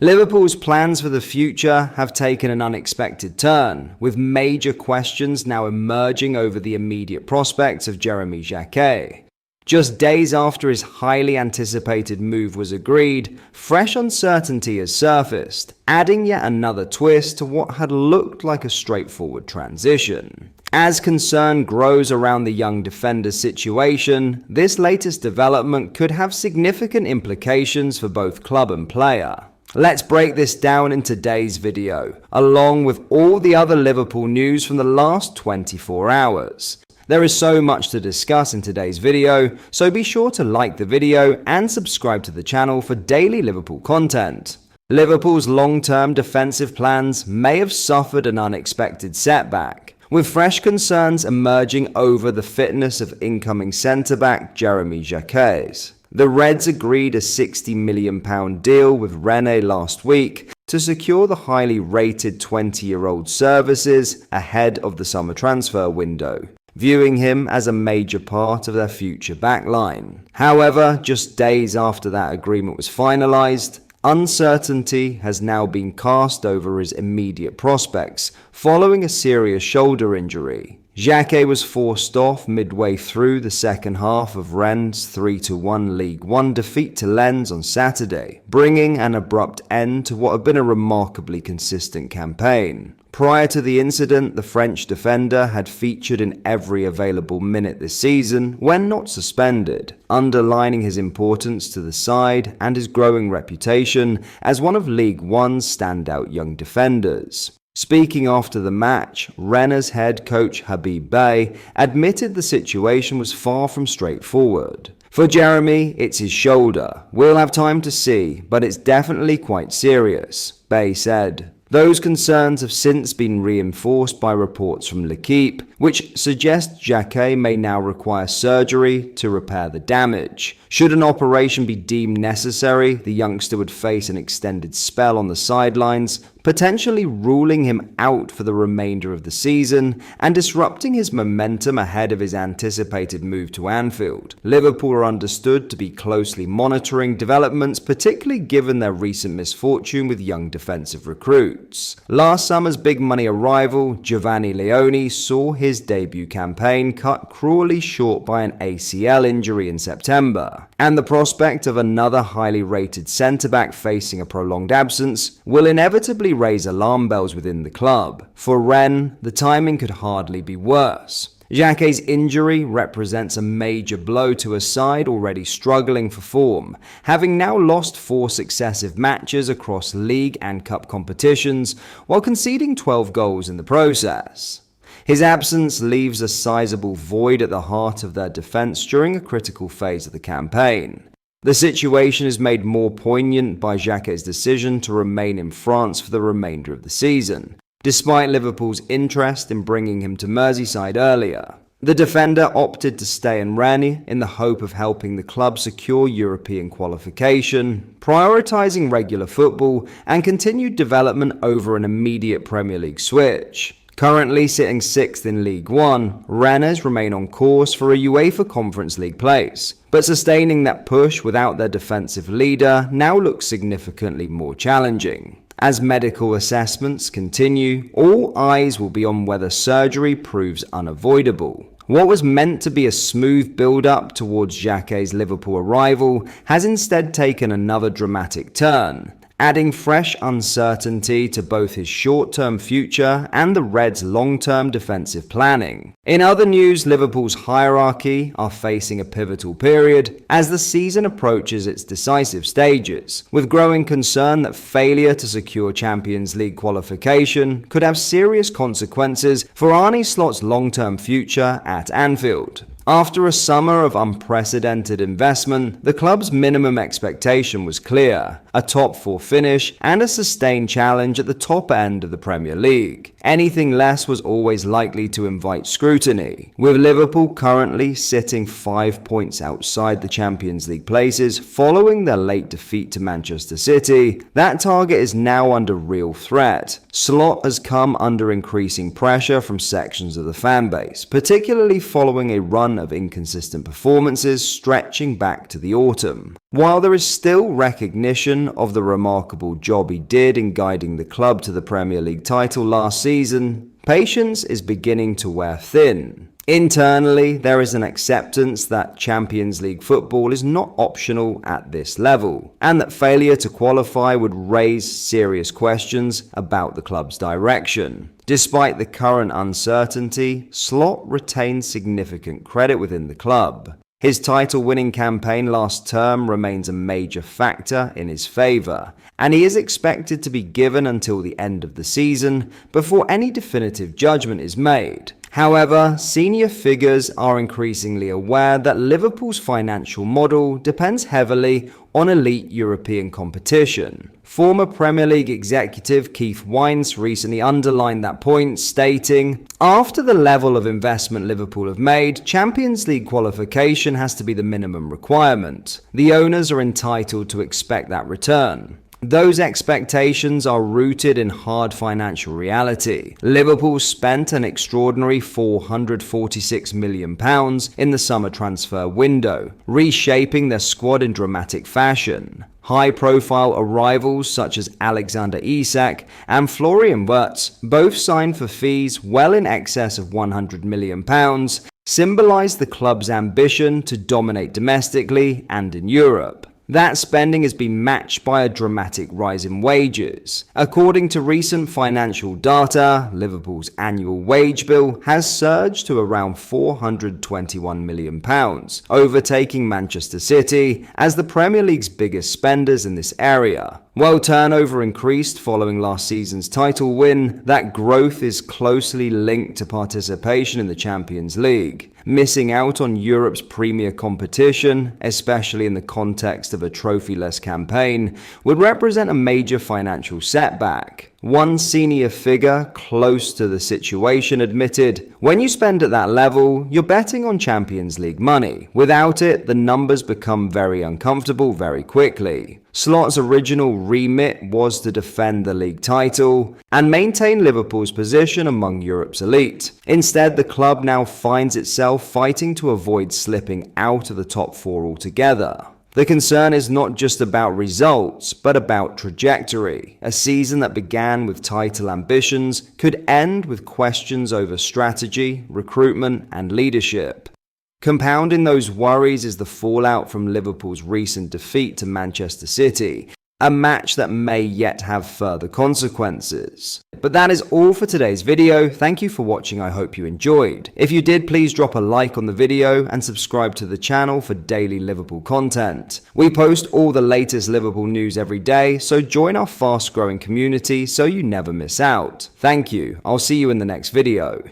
Liverpool's plans for the future have taken an unexpected turn, with major questions now emerging over the immediate prospects of Jeremy Jacquet. Just days after his highly anticipated move was agreed, fresh uncertainty has surfaced, adding yet another twist to what had looked like a straightforward transition. As concern grows around the young defender's situation, this latest development could have significant implications for both club and player. Let's break this down in today's video, along with all the other Liverpool news from the last 24 hours. There is so much to discuss in today's video, so be sure to like the video and subscribe to the channel for daily Liverpool content. Liverpool's long-term defensive plans may have suffered an unexpected setback, with fresh concerns emerging over the fitness of incoming centre-back Jeremy Jac. The Reds agreed a £60 million deal with Rennes last week to secure the highly rated 20-year-old services ahead of the summer transfer window, viewing him as a major part of their future backline. However, just days after that agreement was finalised, uncertainty has now been cast over his immediate prospects following a serious shoulder injury. Jacquet was forced off midway through the second half of Rennes' 3-1 League One defeat to Lens on Saturday, bringing an abrupt end to what had been a remarkably consistent campaign. Prior to the incident, the French defender had featured in every available minute this season when not suspended, underlining his importance to the side and his growing reputation as one of League One's standout young defenders. Speaking after the match, Rennes head coach Habib Beye admitted the situation was far from straightforward. For Jeremy, it's his shoulder. We'll have time to see, but it's definitely quite serious, Beye said. Those concerns have since been reinforced by reports from L'Équipe, which suggest Jacquet may now require surgery to repair the damage. Should an operation be deemed necessary, the youngster would face an extended spell on the sidelines, potentially ruling him out for the remainder of the season and disrupting his momentum ahead of his anticipated move to Anfield. Liverpool are understood to be closely monitoring developments, particularly given their recent misfortune with young defensive recruits. Last summer's big money arrival, Giovanni Leone, saw his debut campaign cut cruelly short by an ACL injury in September, and the prospect of another highly rated centre-back facing a prolonged absence will inevitably raise alarm bells within the club. For Rennes, the timing could hardly be worse. Jacquet's injury represents a major blow to a side already struggling for form, having now lost 4 successive matches across league and cup competitions while conceding 12 goals in the process. His absence leaves a sizable void at the heart of their defense during a critical phase of the campaign. The situation is made more poignant by Jacquet's decision to remain in France for the remainder of the season, despite Liverpool's interest in bringing him to Merseyside earlier. The defender opted to stay in Rennes in the hope of helping the club secure European qualification, prioritising regular football and continued development over an immediate Premier League switch. Currently sitting 6th in League One, Rennes remain on course for a UEFA Conference League place, but sustaining that push without their defensive leader now looks significantly more challenging. As medical assessments continue, all eyes will be on whether surgery proves unavoidable. What was meant to be a smooth build-up towards Jacquet's Liverpool arrival has instead taken another dramatic turn, adding fresh uncertainty to both his short-term future and the Reds' long-term defensive planning. In other news, Liverpool's hierarchy are facing a pivotal period as the season approaches its decisive stages, with growing concern that failure to secure Champions League qualification could have serious consequences for Arne Slot's long-term future at Anfield. After a summer of unprecedented investment, the club's minimum expectation was clear: a top 4 finish and a sustained challenge at the top end of the Premier League. Anything less was always likely to invite scrutiny. With Liverpool currently sitting 5 points outside the Champions League places following their late defeat to Manchester City, that target is now under real threat. Slot has come under increasing pressure from sections of the fanbase, particularly following a run run of inconsistent performances stretching back to the autumn. While there is still recognition of the remarkable job he did in guiding the club to the Premier League title last season, patience is beginning to wear thin. Internally, there is an acceptance that Champions League football is not optional at this level, and that failure to qualify would raise serious questions about the club's direction. Despite the current uncertainty, Slot retains significant credit within the club. His title-winning campaign last term remains a major factor in his favour, and he is expected to be given until the end of the season before any definitive judgment is made. However, senior figures are increasingly aware that Liverpool's financial model depends heavily on elite European competition. Former Premier League executive Keith Wines recently underlined that point, stating, "After the level of investment Liverpool have made, Champions League qualification has to be the minimum requirement. The owners are entitled to expect that return." Those expectations are rooted in hard financial reality. Liverpool spent an extraordinary £446 million in the summer transfer window, reshaping their squad in dramatic fashion. High-profile arrivals such as Alexander Isak and Florian Wirtz, both signed for fees well in excess of £100 million, symbolise the club's ambition to dominate domestically and in Europe. That spending has been matched by a dramatic rise in wages. According to recent financial data, Liverpool's annual wage bill has surged to around £421 million, overtaking Manchester City as the Premier League's biggest spenders in this area. While turnover increased following last season's title win, that growth is closely linked to participation in the Champions League. Missing out on Europe's premier competition, especially in the context of a trophy-less campaign, would represent a major financial setback. One senior figure close to the situation admitted, "When you spend at that level, you're betting on Champions League money. Without it, the numbers become very uncomfortable very quickly." Slot's original remit was to defend the league title and maintain Liverpool's position among Europe's elite. Instead, the club now finds itself fighting to avoid slipping out of the top four altogether. The concern is not just about results, but about trajectory. A season that began with title ambitions could end with questions over strategy, recruitment, and leadership. Compounding those worries is the fallout from Liverpool's recent defeat to Manchester City, a match that may yet have further consequences. But that is all for today's video. Thank you for watching. I hope you enjoyed. If you did, please drop a like on the video and subscribe to the channel for daily Liverpool content. We post all the latest Liverpool news every day, so join our fast-growing community so you never miss out. Thank you. I'll see you in the next video.